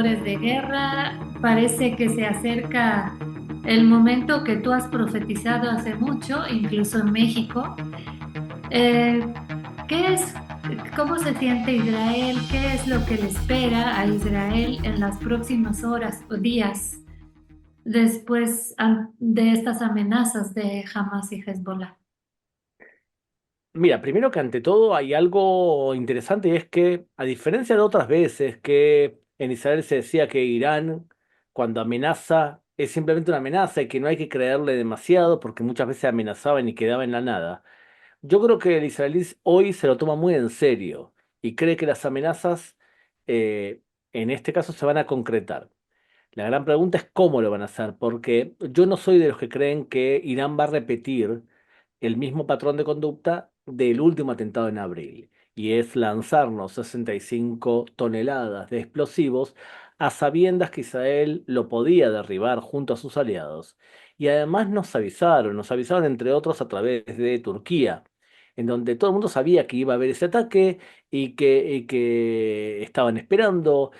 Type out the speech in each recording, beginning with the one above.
rumores de guerra, parece que se acerca el momento que tú has profetizado hace mucho, incluso en México. Eh, ¿Qué es, cómo se siente Israel? ¿Qué es lo que le espera a Israel en las próximas horas o días después de estas amenazas de Hamas y Hezbollah? Mira, primero que ante todo hay algo interesante y es que, a diferencia de otras veces que en Israel se decía que Irán, cuando amenaza, es simplemente una amenaza y que no hay que creerle demasiado porque muchas veces amenazaban y quedaba en la nada. Yo creo que el israelí hoy se lo toma muy en serio y cree que las amenazas, eh, en este caso, se van a concretar. La gran pregunta es cómo lo van a hacer, porque yo no soy de los que creen que Irán va a repetir el mismo patrón de conducta del último atentado en abril, y es lanzarnos 65 toneladas de explosivos a sabiendas que Israel lo podía derribar junto a sus aliados. Y además nos avisaron entre otros a través de Turquía, en donde todo el mundo sabía que iba a haber ese ataque y que estaban esperando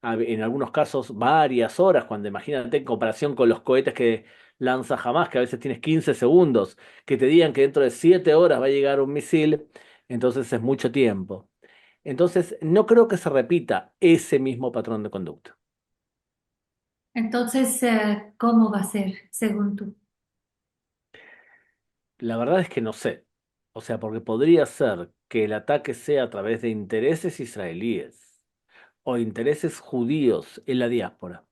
en algunos casos varias horas, cuando imagínate en comparación con los cohetes que lanza jamás, que a veces tienes 15 segundos, que te digan que dentro de 7 horas va a llegar un misil, entonces es mucho tiempo. Entonces, no creo que se repita ese mismo patrón de conducta. Entonces, ¿cómo va a ser, según tú? La verdad es que no sé. O sea, porque podría ser que el ataque sea a través de intereses israelíes o intereses judíos en la diáspora.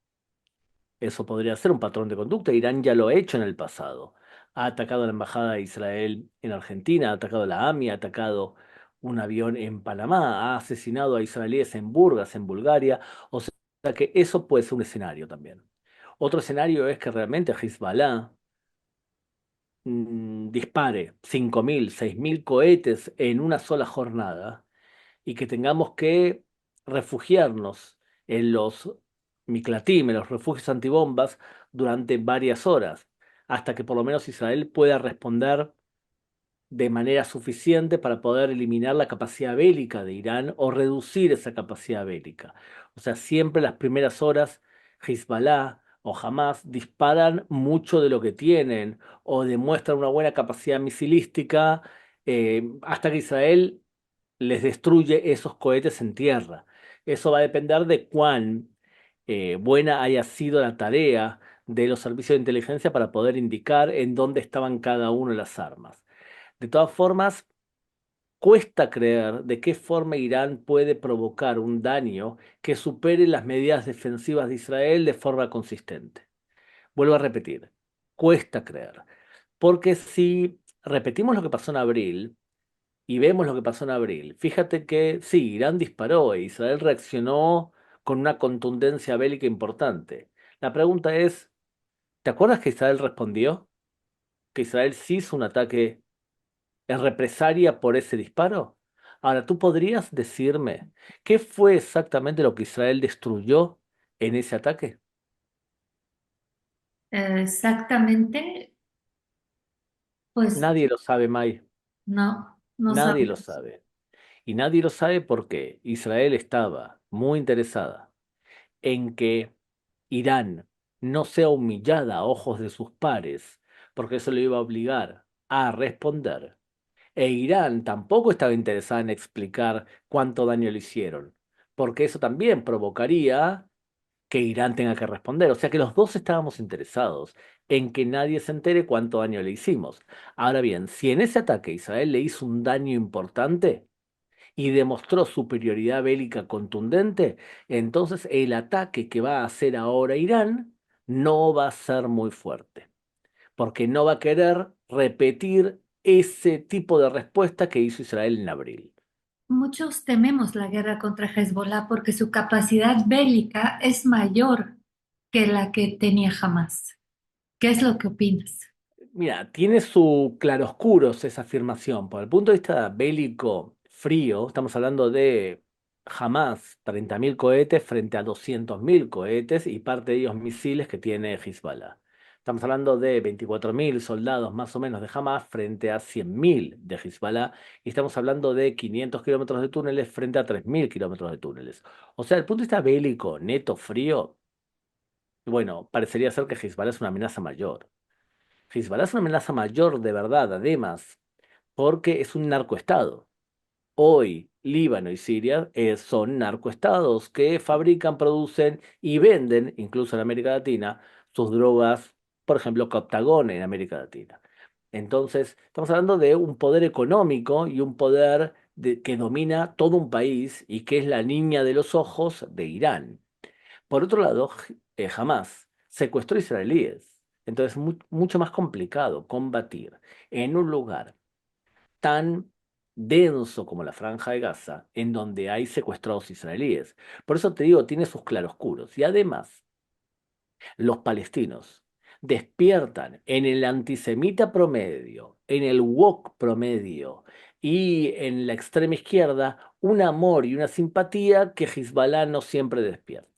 Eso podría ser un patrón de conducta. Irán ya lo ha hecho en el pasado. Ha atacado la embajada de Israel en Argentina, ha atacado la AMI, ha atacado un avión en Panamá, ha asesinado a israelíes en Burgas, en Bulgaria. O sea que eso puede ser un escenario también. Otro escenario es que realmente Hezbollah dispare 5.000, 6.000 cohetes en una sola jornada y que tengamos que refugiarnos en los Miklatim, en los refugios antibombas, durante varias horas, hasta que por lo menos Israel pueda responder de manera suficiente para poder eliminar la capacidad bélica de Irán o reducir esa capacidad bélica. O sea, siempre las primeras horas, Hezbollah o Hamas disparan mucho de lo que tienen o demuestran una buena capacidad misilística, hasta que Israel les destruye esos cohetes en tierra. Eso va a depender de cuán buena haya sido la tarea de los servicios de inteligencia para poder indicar en dónde estaban cada una de las armas. De todas formas, cuesta creer de qué forma Irán puede provocar un daño que supere las medidas defensivas de Israel de forma consistente. Vuelvo a repetir, cuesta creer. Porque si repetimos lo que pasó en abril, y vemos lo que pasó en abril. Fíjate que sí, Irán disparó e Israel reaccionó con una contundencia bélica importante. La pregunta es, ¿te acuerdas que Israel respondió? ¿Que Israel sí hizo un ataque en represalia por ese disparo? Ahora, ¿tú podrías decirme qué fue exactamente lo que Israel destruyó en ese ataque? Exactamente, pues Nadie lo sabe, May. no, no Nadie lo sabemos. sabe. Y nadie lo sabe porque Israel estaba muy interesada en que Irán no sea humillada a ojos de sus pares, porque eso le iba a obligar a responder. E Irán tampoco estaba interesada en explicar cuánto daño le hicieron, porque eso también provocaría que Irán tenga que responder. O sea que los dos estábamos interesados en que nadie se entere cuánto daño le hicimos. Ahora bien, si en ese ataque Israel le hizo un daño importante, y demostró superioridad bélica contundente, entonces el ataque que va a hacer ahora Irán no va a ser muy fuerte, porque no va a querer repetir ese tipo de respuesta que hizo Israel en abril. Muchos tememos la guerra contra Hezbollah porque su capacidad bélica es mayor que la que tenía Hamas. ¿Qué es lo que opinas? Mira, tiene su claroscuros esa afirmación. Por el punto de vista bélico frío, estamos hablando de jamás 30.000 cohetes frente a 200.000 cohetes y parte de ellos misiles que tiene Hezbollah. Estamos hablando de 24.000 soldados más o menos de Hamas frente a 100.000 de Hezbollah y estamos hablando de 500 kilómetros de túneles frente a 3.000 kilómetros de túneles. O sea, desde el punto de vista bélico, neto, frío, bueno, parecería ser que Hezbollah es una amenaza mayor. Hezbollah es una amenaza mayor de verdad, además, porque es un narcoestado. Hoy, Líbano y Siria son narcoestados que fabrican, producen y venden, incluso en América Latina, sus drogas, por ejemplo, Captagón en América Latina. Entonces, estamos hablando de un poder económico y un poder que domina todo un país y que es la niña de los ojos de Irán. Por otro lado, Hamas secuestró israelíes. Entonces, es mucho más complicado combatir en un lugar tan denso como la Franja de Gaza, en donde hay secuestrados israelíes. Por eso te digo, tiene sus claroscuros. Y además, los palestinos despiertan en el antisemita promedio, en el woke promedio y en la extrema izquierda un amor y una simpatía que Hezbollah no siempre despierta.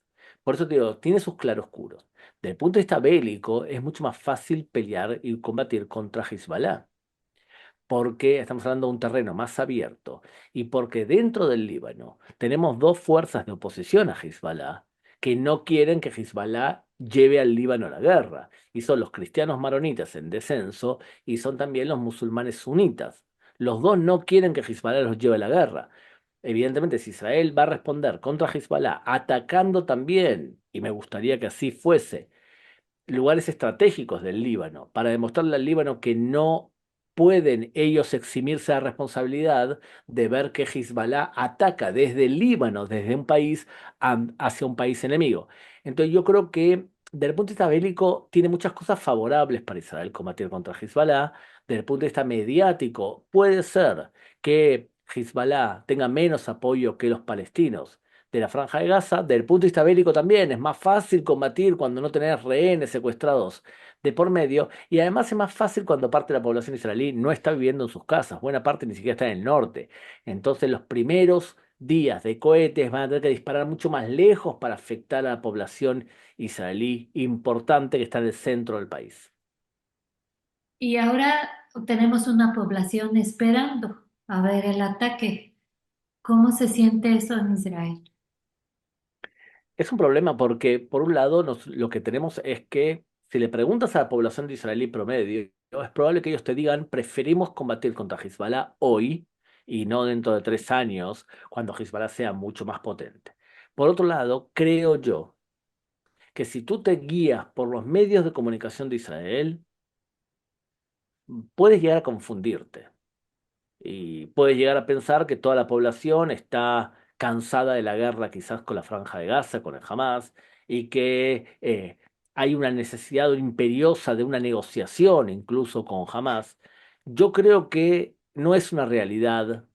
Por eso te digo, tiene sus claroscuros. Desde el punto de vista bélico, es mucho más fácil pelear y combatir contra Hezbollah porque estamos hablando de un terreno más abierto y porque dentro del Líbano tenemos dos fuerzas de oposición a Hezbollah que no quieren que Hezbollah lleve al Líbano a la guerra. Y son los cristianos maronitas en descenso y son también los musulmanes sunitas. Los dos no quieren que Hezbollah los lleve a la guerra. Evidentemente, si Israel va a responder contra Hezbollah atacando también, y me gustaría que así fuese, lugares estratégicos del Líbano para demostrarle al Líbano que no pueden ellos eximirse de la responsabilidad de ver que Hezbollah ataca desde el Líbano, desde un país hacia un país enemigo. Entonces yo creo que desde el punto de vista bélico tiene muchas cosas favorables para Israel combatir contra Hezbollah. Desde el punto de vista mediático puede ser que Hezbollah tenga menos apoyo que los palestinos de la Franja de Gaza, desde el punto de vista bélico también, es más fácil combatir cuando no tenés rehenes secuestrados de por medio, y además es más fácil cuando parte de la población israelí no está viviendo en sus casas, buena parte ni siquiera está en el norte. Entonces los primeros días de cohetes van a tener que disparar mucho más lejos para afectar a la población israelí importante que está en el centro del país. Y ahora tenemos una población esperando a ver el ataque. ¿Cómo se siente eso en Israel? Es un problema porque, por un lado, lo que tenemos es que si le preguntas a la población de israelí promedio, es probable que ellos te digan, preferimos combatir contra Hezbollah hoy y no dentro de 3 años, cuando Hezbollah sea mucho más potente. Por otro lado, creo yo que si tú te guías por los medios de comunicación de Israel, puedes llegar a confundirte. Y puedes llegar a pensar que toda la población está cansada de la guerra quizás con la Franja de Gaza, con el Hamas, y que hay una necesidad imperiosa de una negociación incluso con Hamas. Yo creo que no es una realidad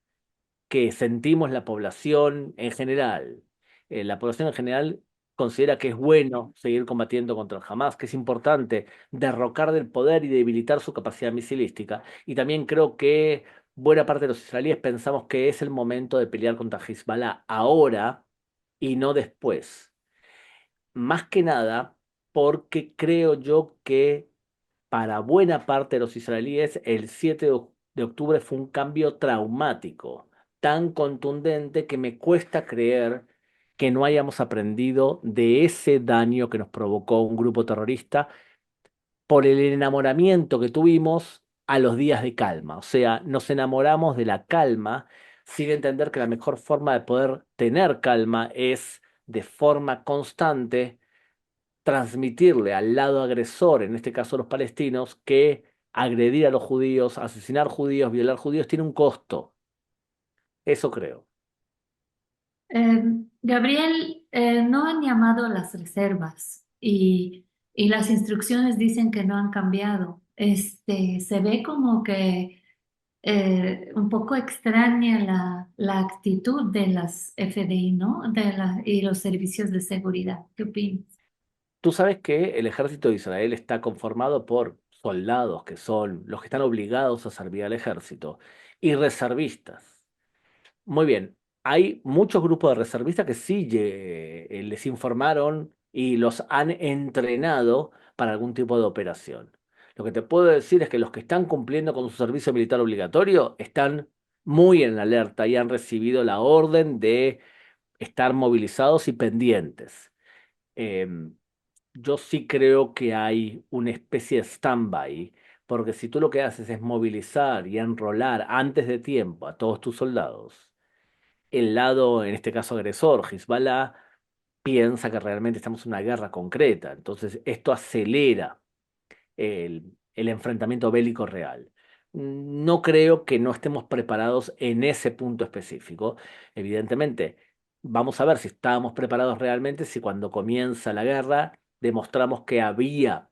que sentimos la población en general. La población en general considera que es bueno seguir combatiendo contra el Hamas, que es importante derrocar del poder y debilitar su capacidad misilística. Y también creo que buena parte de los israelíes pensamos que es el momento de pelear contra Hezbollah ahora y no después. Más que nada porque creo yo que para buena parte de los israelíes, el 7 de octubre fue un cambio traumático, tan contundente que me cuesta creer que no hayamos aprendido de ese daño que nos provocó un grupo terrorista por el enamoramiento que tuvimos a los días de calma. O sea, nos enamoramos de la calma sin entender que la mejor forma de poder tener calma es de forma constante transmitirle al lado agresor, en este caso los palestinos, que agredir a los judíos, asesinar judíos, violar judíos tiene un costo. Eso creo. Eh, Gabriel, no han llamado a las reservas y las instrucciones dicen que no han cambiado. Se ve como que un poco extraña la actitud de las FDI, ¿no? Y los servicios de seguridad. ¿Qué opinas? Tú sabes que el ejército de Israel está conformado por soldados que son los que están obligados a servir al ejército y reservistas. Muy bien, hay muchos grupos de reservistas que sí les informaron y los han entrenado para algún tipo de operación. Lo que te puedo decir es que los que están cumpliendo con su servicio militar obligatorio están muy en alerta y han recibido la orden de estar movilizados y pendientes. Em, yo sí creo que hay una especie de stand-by, porque si tú lo que haces es movilizar y enrolar antes de tiempo a todos tus soldados, el lado, en este caso agresor, Hezbollah, piensa que realmente estamos en una guerra concreta. Entonces, esto acelera el enfrentamiento bélico real. No creo que no estemos preparados en ese punto específico. Evidentemente, vamos a ver si estábamos preparados realmente, si cuando comienza la guerra demostramos que había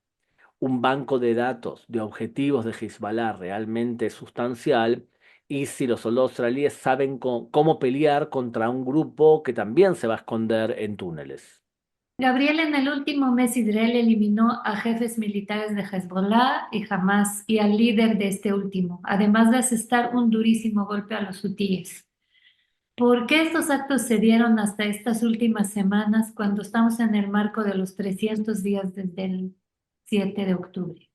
un banco de datos de objetivos de Hezbollah realmente sustancial y si los soldados israelíes saben cómo pelear contra un grupo que también se va a esconder en túneles. Gabriel, en el último mes Israel eliminó a jefes militares de Hezbollah y Hamas y al líder de este último, además de asestar un durísimo golpe a los hutíes. ¿Por qué estos actos se dieron hasta estas últimas semanas cuando estamos en el marco de los 300 días desde el 7 de octubre?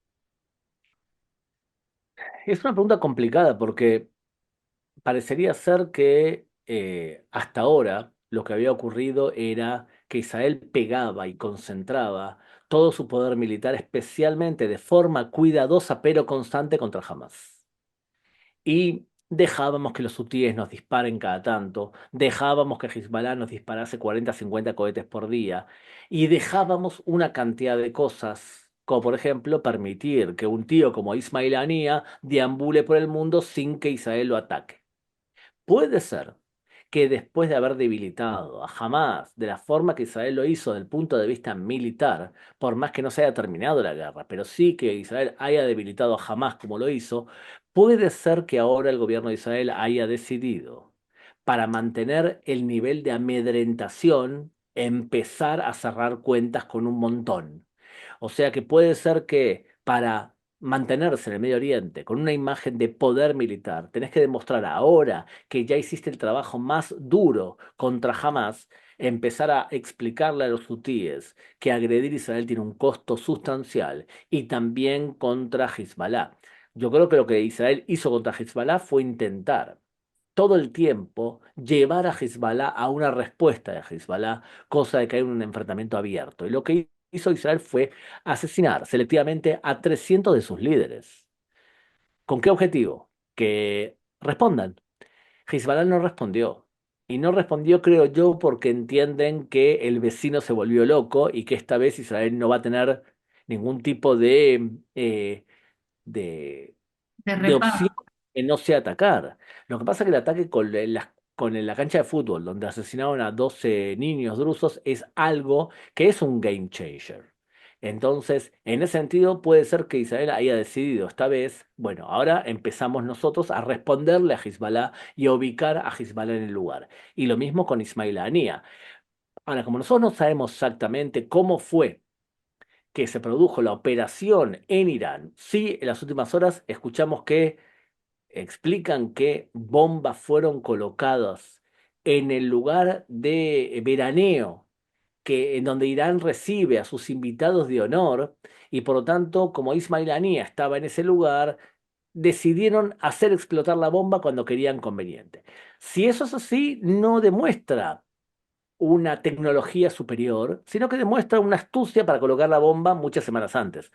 Es una pregunta complicada porque parecería ser que hasta ahora lo que había ocurrido era que Israel pegaba y concentraba todo su poder militar, especialmente de forma cuidadosa pero constante contra Hamas. Y dejábamos que los hutíes nos disparen cada tanto, dejábamos que Hezbollah nos disparase 40, 50 cohetes por día, y dejábamos una cantidad de cosas, como por ejemplo permitir que un tío como Ismail Haniyeh deambule por el mundo sin que Israel lo ataque. Puede ser que después de haber debilitado a Hamas de la forma que Israel lo hizo desde el punto de vista militar, por más que no se haya terminado la guerra, pero sí que Israel haya debilitado a Hamas como lo hizo, puede ser que ahora el gobierno de Israel haya decidido, para mantener el nivel de amedrentación, empezar a cerrar cuentas con un montón. O sea que puede ser que para mantenerse en el Medio Oriente con una imagen de poder militar, tenés que demostrar ahora que ya hiciste el trabajo más duro contra Hamas, empezar a explicarle a los hutíes que agredir a Israel tiene un costo sustancial y también contra Hezbollah. Yo creo que lo que Israel hizo contra Hezbollah fue intentar todo el tiempo llevar a Hezbollah a una respuesta de Hezbollah, cosa de que hay un enfrentamiento abierto. Y lo que hizo Israel fue asesinar selectivamente a 300 de sus líderes. ¿Con qué objetivo? Que respondan. Hezbollah no respondió. Y no respondió, creo yo, porque entienden que el vecino se volvió loco y que esta vez Israel no va a tener ningún tipo de, De de opción reparo. que no sea atacar. Lo que pasa es que el ataque con la cancha de fútbol, donde asesinaron a 12 niños drusos, es algo que es un game changer. Entonces, en ese sentido, puede ser que Israel haya decidido esta vez, bueno, ahora empezamos nosotros a responderle a Hezbollah y a ubicar a Hezbollah en el lugar. Y lo mismo con Ismail Haniyeh. Ahora, como nosotros no sabemos exactamente cómo fue que se produjo la operación en Irán, sí, en las últimas horas escuchamos que explican que bombas fueron colocadas en el lugar de veraneo en donde Irán recibe a sus invitados de honor y por lo tanto, como Ismail Haniyeh estaba en ese lugar, decidieron hacer explotar la bomba cuando querían conveniente. Si eso es así, no demuestra una tecnología superior, sino que demuestra una astucia para colocar la bomba muchas semanas antes.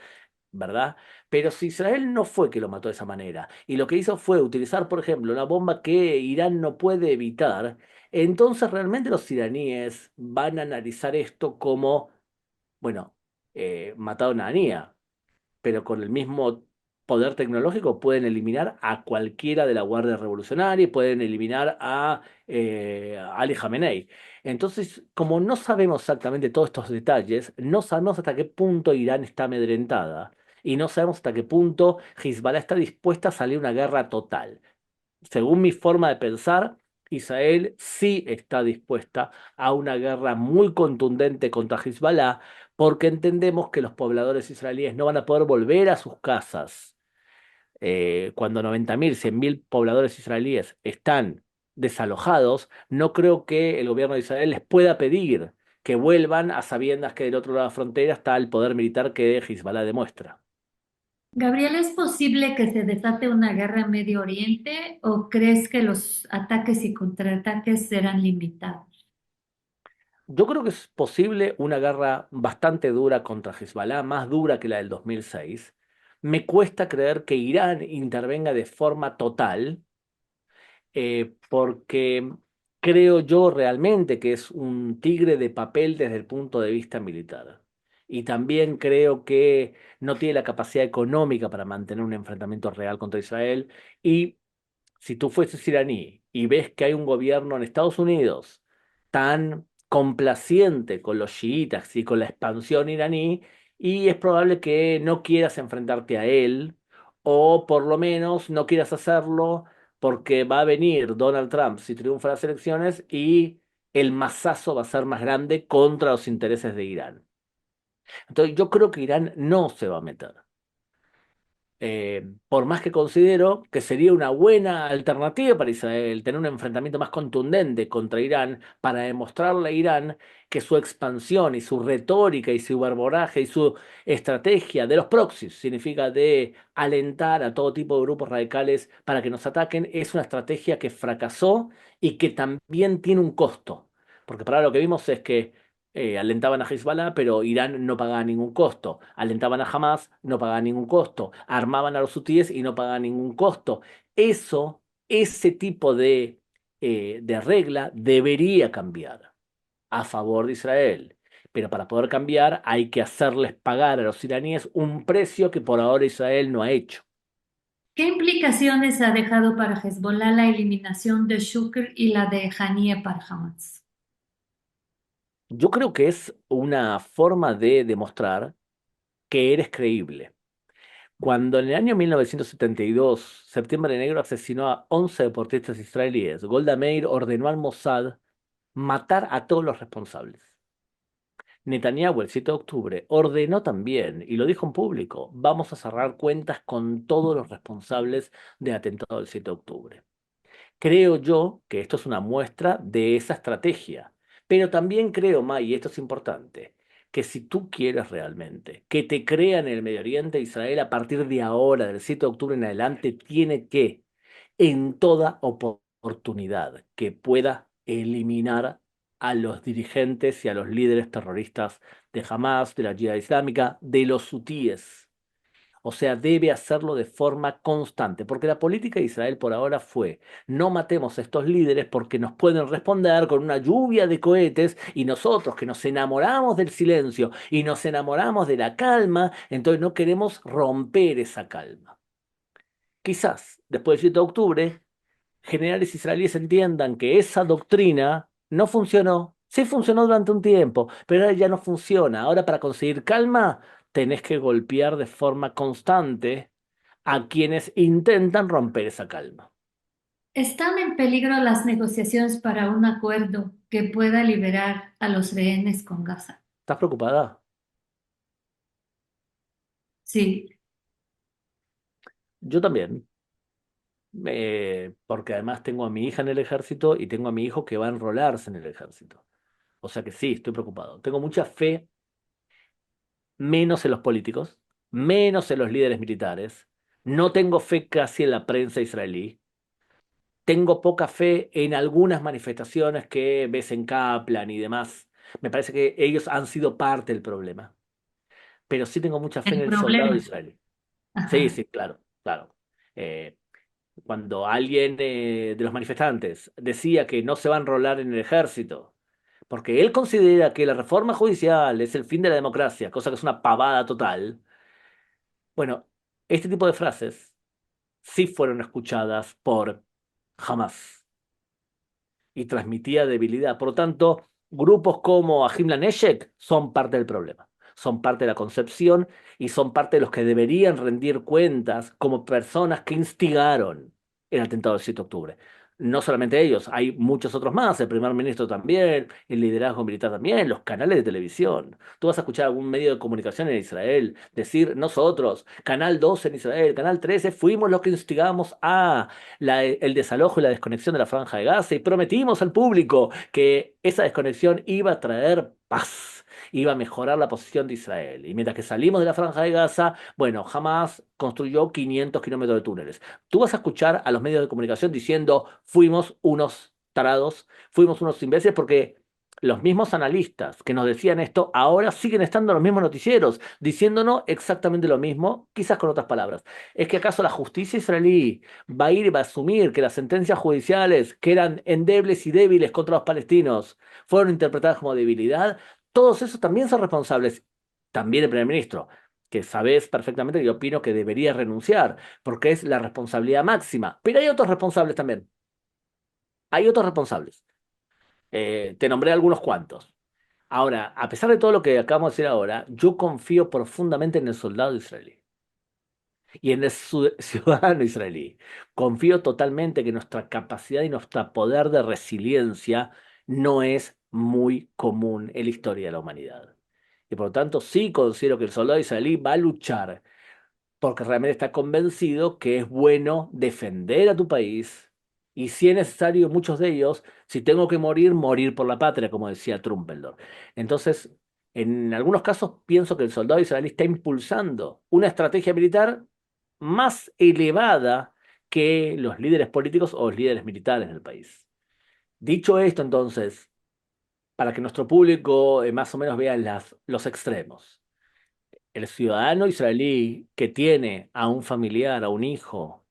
¿Verdad? Pero si Israel no fue que lo mató de esa manera, y lo que hizo fue utilizar, por ejemplo, una bomba que Irán no puede evitar, entonces realmente los iraníes van a analizar esto como, bueno, mataron a Anía, pero con el mismo poder tecnológico pueden eliminar a cualquiera de la Guardia Revolucionaria y pueden eliminar a Ali Khamenei. Entonces, como no sabemos exactamente todos estos detalles, no sabemos hasta qué punto Irán está amedrentada y no sabemos hasta qué punto Hezbollah está dispuesta a salir a una guerra total. Según mi forma de pensar, Israel sí está dispuesta a una guerra muy contundente contra Hezbollah porque entendemos que los pobladores israelíes no van a poder volver a sus casas cuando 90.000, 100.000 pobladores israelíes están desalojados. No creo que el gobierno de Israel les pueda pedir que vuelvan a sabiendas que del otro lado de la frontera está el poder militar que Hezbollah demuestra. Gabriel, ¿es posible que se desate una guerra en Medio Oriente o crees que los ataques y contraataques serán limitados? Yo creo que es posible una guerra bastante dura contra Hezbollah, más dura que la del 2006. Me cuesta creer que Irán intervenga de forma total, porque creo yo realmente que es un tigre de papel desde el punto de vista militar. Y también creo que no tiene la capacidad económica para mantener un enfrentamiento real contra Israel. Y si tú fueses iraní y ves que hay un gobierno en Estados Unidos tan complaciente con los chiitas y con la expansión iraní, y es probable que no quieras enfrentarte a él, o por lo menos no quieras hacerlo porque va a venir Donald Trump si triunfa las elecciones y el mazazo va a ser más grande contra los intereses de Irán. Entonces yo creo que Irán no se va a meter. Por más que considero que sería una buena alternativa para Israel tener un enfrentamiento más contundente contra Irán para demostrarle a Irán que su expansión y su retórica y su verboraje y su estrategia de los proxies, significa de alentar a todo tipo de grupos radicales para que nos ataquen, es una estrategia que fracasó y que también tiene un costo. Porque para lo que vimos es que alentaban a Hezbollah, pero Irán no pagaba ningún costo. Alentaban a Hamas, no pagaban ningún costo. Armaban a los hutíes y no pagaban ningún costo. Ese tipo de regla debería cambiar a favor de Israel. Pero para poder cambiar hay que hacerles pagar a los iraníes un precio que por ahora Israel no ha hecho. ¿Qué implicaciones ha dejado para Hezbollah la eliminación de Shukr y la de Haniyeh para Hamas? Yo creo que es una forma de demostrar que eres creíble. Cuando en el año 1972, Septiembre Negro asesinó a 11 deportistas israelíes, Golda Meir ordenó al Mossad matar a todos los responsables. Netanyahu, el 7 de octubre, ordenó también, y lo dijo en público, vamos a cerrar cuentas con todos los responsables del atentado del 7 de octubre. Creo yo que esto es una muestra de esa estrategia, pero también creo, May, y esto es importante, que si tú quieres realmente que te crean en el Medio Oriente, Israel a partir de ahora, del 7 de octubre en adelante, tiene que, en toda oportunidad que pueda, eliminar a los dirigentes y a los líderes terroristas de Hamas, de la Yihad Islámica, de los hutíes. O sea, debe hacerlo de forma constante, porque la política de Israel por ahora fue, no matemos a estos líderes porque nos pueden responder con una lluvia de cohetes y nosotros que nos enamoramos del silencio y nos enamoramos de la calma, entonces no queremos romper esa calma. Quizás después del 7 de octubre, generales israelíes entiendan que esa doctrina no funcionó. Sí funcionó durante un tiempo, pero ahora ya no funciona. Ahora para conseguir calma tenés que golpear de forma constante a quienes intentan romper esa calma. ¿Están en peligro las negociaciones para un acuerdo que pueda liberar a los rehenes con Gaza? ¿Estás preocupada? Sí. Yo también, porque además tengo a mi hija en el ejército y tengo a mi hijo que va a enrolarse en el ejército. O sea que sí, estoy preocupado. Tengo mucha fe, menos en los políticos, menos en los líderes militares. No tengo fe casi en la prensa israelí. Tengo poca fe en algunas manifestaciones que ves en Kaplan y demás. Me parece que ellos han sido parte del problema. Pero sí tengo mucha fe en El el soldado problema. israelí. Sí, Ajá. sí, claro, claro. Eh, Cuando alguien de los manifestantes decía que no se va a enrolar en el ejército, porque él considera que la reforma judicial es el fin de la democracia, cosa que es una pavada total. Bueno, este tipo de frases sí fueron escuchadas por Hamas y transmitía debilidad. Por lo tanto, grupos como Ahim Laneshek son parte del problema, son parte de la concepción y son parte de los que deberían rendir cuentas como personas que instigaron el atentado del 7 de octubre. No solamente ellos, hay muchos otros más, el primer ministro también, el liderazgo militar también, los canales de televisión. Tú vas a escuchar algún medio de comunicación en Israel decir, nosotros, Canal 12 en Israel, Canal 13, fuimos los que instigamos a el desalojo y la desconexión de la Franja de Gaza y prometimos al público que esa desconexión iba a traer paz, iba a mejorar la posición de Israel. Y mientras que salimos de la Franja de Gaza, bueno, Hamas construyó 500 kilómetros de túneles. Tú vas a escuchar a los medios de comunicación diciendo, fuimos unos tarados, fuimos unos imbéciles, porque los mismos analistas que nos decían esto ahora siguen estando en los mismos noticieros, diciéndonos exactamente lo mismo, quizás con otras palabras. ¿Es que acaso la justicia israelí va a ir y va a asumir que las sentencias judiciales, que eran endebles y débiles contra los palestinos, fueron interpretadas como debilidad? Todos esos también son responsables, también el primer ministro, que sabes perfectamente que yo opino que debería renunciar porque es la responsabilidad máxima. Pero hay otros responsables también. Hay otros responsables. Te nombré algunos cuantos. Ahora, a pesar de todo lo que acabamos de decir ahora, yo confío profundamente en el soldado israelí y en el ciudadano israelí. Confío totalmente que nuestra capacidad y nuestro poder de resiliencia no es muy común en la historia de la humanidad. Y por lo tanto, sí considero que el soldado israelí va a luchar porque realmente está convencido que es bueno defender a tu país y si es necesario, muchos de ellos, si tengo que morir, morir por la patria, como decía Trumpeldor. Entonces, en algunos casos pienso que el soldado israelí está impulsando una estrategia militar más elevada que los líderes políticos o los líderes militares del país. Dicho esto, entonces, para que nuestro público más o menos vea los extremos. El ciudadano israelí que tiene a un familiar, a un hijo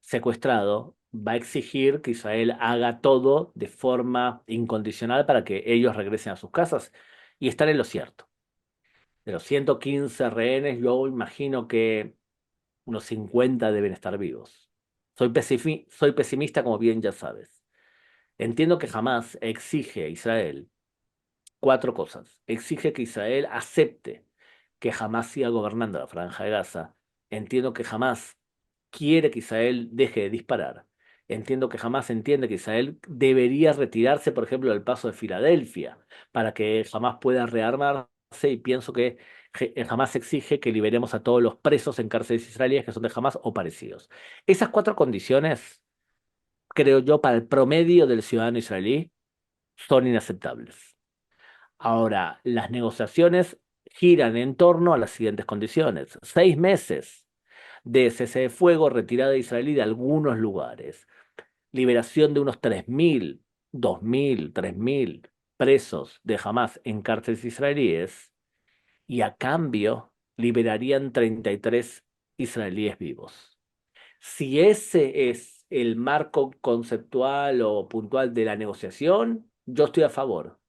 secuestrado, va a exigir que Israel haga todo de forma incondicional para que ellos regresen a sus casas y están en lo cierto. De los 115 rehenes, yo imagino que unos 50 deben estar vivos. Soy pesimista, como bien ya sabes. Entiendo que jamás exige a Israel cuatro cosas. Exige que Israel acepte que jamás siga gobernando la Franja de Gaza. Entiendo que jamás quiere que Israel deje de disparar. Entiendo que jamás entiende que Israel debería retirarse, por ejemplo, del paso de Filadelfia, para que jamás pueda rearmarse. Y pienso que jamás exige que liberemos a todos los presos en cárceles israelíes que son de Hamas o parecidos. Esas cuatro condiciones, creo yo, para el promedio del ciudadano israelí, son inaceptables. Ahora, las negociaciones giran en torno a las siguientes condiciones. 6 meses de cese de fuego, retirada israelí de algunos lugares, liberación de unos 3.000, 2.000, 3.000 presos de Hamas en cárceles israelíes y a cambio liberarían 33 israelíes vivos. Si ese es el marco conceptual o puntual de la negociación, yo estoy a favor.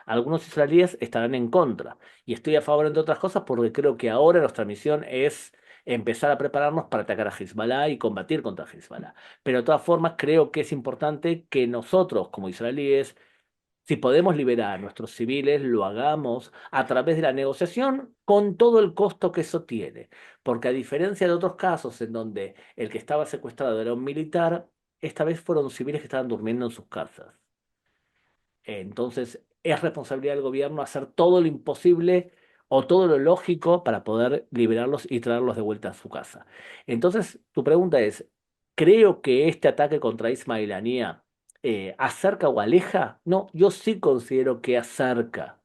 Algunos israelíes estarán en contra. Y estoy a favor, entre otras cosas, porque creo que ahora nuestra misión es empezar a prepararnos para atacar a Hezbollah y combatir contra Hezbollah. Pero de todas formas, creo que es importante que nosotros, como israelíes, si podemos liberar a nuestros civiles, lo hagamos a través de la negociación con todo el costo que eso tiene. Porque a diferencia de otros casos en donde el que estaba secuestrado era un militar, esta vez fueron civiles que estaban durmiendo en sus casas. Entonces, es responsabilidad del gobierno hacer todo lo imposible o todo lo lógico para poder liberarlos y traerlos de vuelta a su casa. Entonces, tu pregunta es, ¿creo que este ataque contra Ismail Haniyeh acerca o aleja? No, yo sí considero que acerca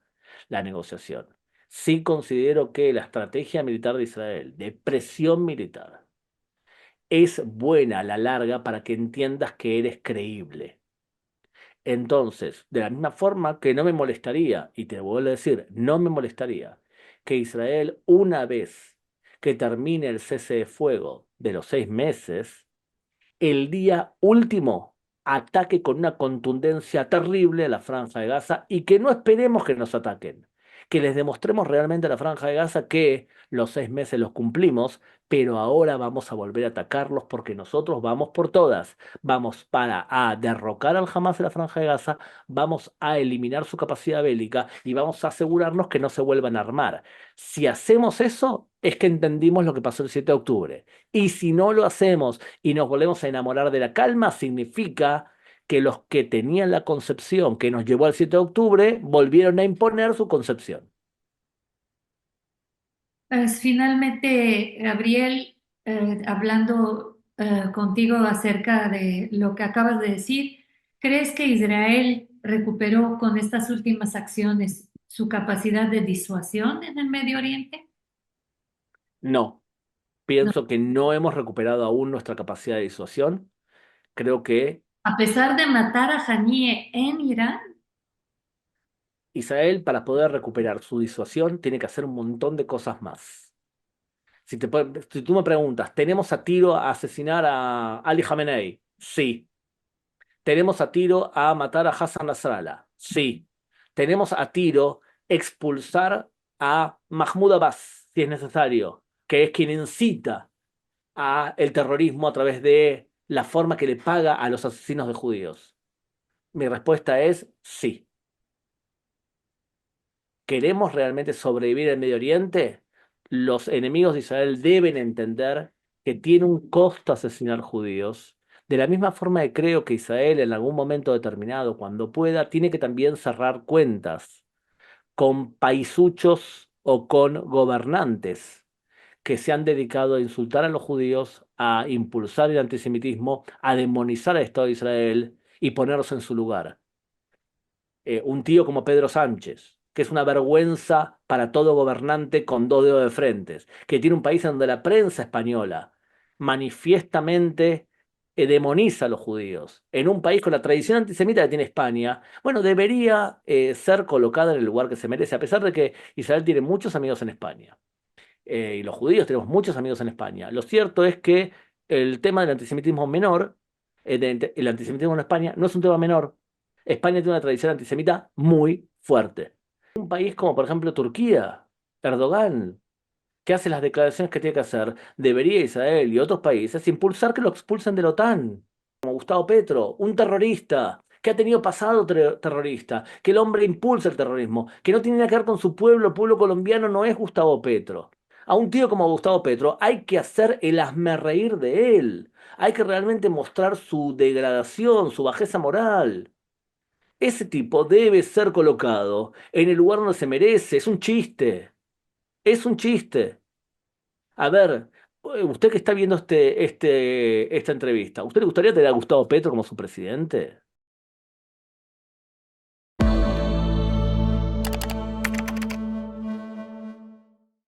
la negociación. Sí considero que la estrategia militar de Israel, de presión militar, es buena a la larga para que entiendas que eres creíble. Entonces, de la misma forma que no me molestaría, y te vuelvo a decir, no me molestaría que Israel, una vez que termine el cese de fuego de los 6 meses, el día último ataque con una contundencia terrible a la Franja de Gaza y que no esperemos que nos ataquen, que les demostremos realmente a la Franja de Gaza que los 6 meses los cumplimos, pero ahora vamos a volver a atacarlos porque nosotros vamos por todas, vamos para a derrocar al Hamas de la Franja de Gaza, vamos a eliminar su capacidad bélica y vamos a asegurarnos que no se vuelvan a armar. Si hacemos eso, es que entendimos lo que pasó el 7 de octubre. Y si no lo hacemos y nos volvemos a enamorar de la calma, significa que los que tenían la concepción que nos llevó al 7 de octubre volvieron a imponer su concepción. Finalmente, Gabriel, hablando contigo acerca de lo que acabas de decir, ¿crees que Israel recuperó con estas últimas acciones su capacidad de disuasión en el Medio Oriente? No, No. pienso que no hemos recuperado aún nuestra capacidad de disuasión. Creo que A pesar de matar a Haniyeh en Irán, Israel, para poder recuperar su disuasión, tiene que hacer un montón de cosas más. Si tú me preguntas, ¿tenemos a tiro a asesinar a Ali Khamenei? Sí. ¿Tenemos a tiro a matar a Hassan Nasrallah? Sí. ¿Tenemos a tiro expulsar a Mahmoud Abbas, si es necesario, que es quien incita a el terrorismo a través de la forma que le paga a los asesinos de judíos? Mi respuesta es sí. ¿Queremos realmente sobrevivir en Medio Oriente? Los enemigos de Israel deben entender que tiene un costo asesinar judíos. De la misma forma que creo que Israel en algún momento determinado, cuando pueda, tiene que también cerrar cuentas con paisuchos o con gobernantes que se han dedicado a insultar a los judíos, a impulsar el antisemitismo, a demonizar al Estado de Israel y ponerlos en su lugar. Un tío como Pedro Sánchez, que es una vergüenza para todo gobernante con dos dedos de frentes, que tiene un país en donde la prensa española manifiestamente demoniza a los judíos, en un país con la tradición antisemita que tiene España, bueno, debería ser colocada en el lugar que se merece, a pesar de que Israel tiene muchos amigos en España. Y los judíos tenemos muchos amigos en España. Lo cierto es que el tema del antisemitismo menor, el antisemitismo en España, no es un tema menor. España tiene una tradición antisemita muy fuerte. Un país como, por ejemplo, Turquía, Erdogan, que hace las declaraciones que tiene que hacer, debería Israel y otros países impulsar que lo expulsen de la OTAN. Gustavo Petro, un terrorista que ha tenido pasado terrorista, que el hombre impulsa el terrorismo, que no tiene nada que ver con su pueblo, el pueblo colombiano no es Gustavo Petro. A un tío como Gustavo Petro hay que hacer el hazmerreír de él. Hay que realmente mostrar su degradación, su bajeza moral. Ese tipo debe ser colocado en el lugar donde se merece. Es un chiste. Es un chiste. A ver, usted que está viendo esta entrevista, ¿usted le gustaría tener a Gustavo Petro como su presidente?